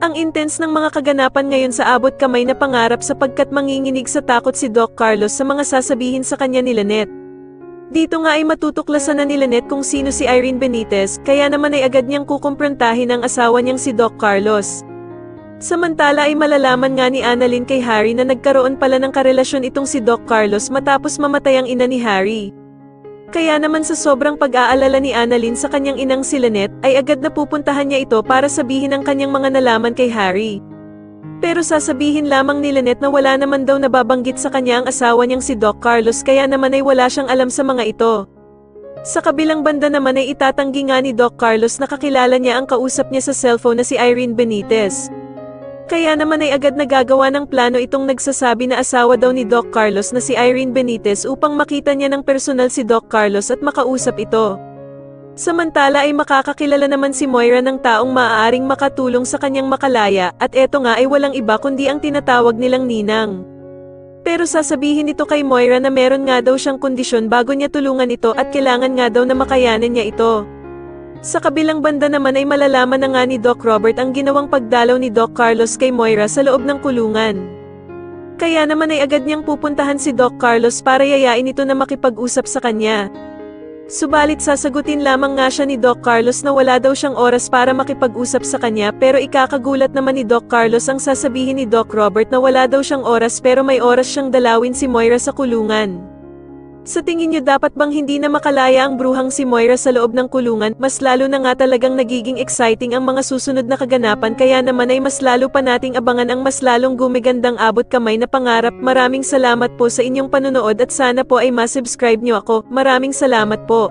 Ang intense ng mga kaganapan ngayon sa abot kamay na pangarap sapagkat manginginig sa takot si Doc Carlos sa mga sasabihin sa kanya ni Lynette. Dito nga ay matutuklasan na ni Lynette kung sino si Irene Benitez, kaya naman ay agad niyang kukumprontahin ang asawa niyang si Doc Carlos. Samantala ay malalaman nga ni Annalyn kay Harry na nagkaroon pala ng karelasyon itong si Doc Carlos matapos mamatay ang ina ni Harry. Kaya naman sa sobrang pag-aalala ni Annalyn sa kanyang inang si Lynette, ay agad na pupuntahan niya ito para sabihin ang kanyang mga nalaman kay Harry. Pero sasabihin lamang ni Lynette na wala naman daw nababanggit sa kanya ang asawa niyang si Doc Carlos kaya naman ay wala siyang alam sa mga ito. Sa kabilang banda naman ay itatanggi nga ni Doc Carlos na kakilala niya ang kausap niya sa cellphone na si Irene Benitez. Kaya naman ay agad nagagawa ng plano itong nagsasabi na asawa daw ni Doc Carlos na si Irene Benitez upang makita niya ng personal si Doc Carlos at makausap ito. Samantala ay makakakilala naman si Moira ng taong maaaring makatulong sa kanyang makalaya at eto nga ay walang iba kundi ang tinatawag nilang ninang. Pero sasabihin ito kay Moira na meron nga daw siyang kondisyon bago niya tulungan ito at kailangan nga daw na makayanan niya ito. Sa kabilang banda naman ay malalaman na nga ni Doc Robert ang ginawang pagdalaw ni Doc Carlos kay Moira sa loob ng kulungan. Kaya naman ay agad niyang pupuntahan si Doc Carlos para yayain ito na makipag-usap sa kanya. Subalit sasagutin lamang nga siya ni Doc Carlos na wala daw siyang oras para makipag-usap sa kanya pero ikakagulat naman ni Doc Carlos ang sasabihin ni Doc Robert na wala daw siyang oras pero may oras siyang dalawin si Moira sa kulungan. Sa tingin niyo dapat bang hindi na makalaya ang bruhang si Moira sa loob ng kulungan? Mas lalo na nga talagang nagiging exciting ang mga susunod na kaganapan kaya naman ay mas lalo pa nating abangan ang mas lalong gumigandang abot kamay na pangarap. Maraming salamat po sa inyong panonood at sana po ay ma-subscribe niyo ako. Maraming salamat po.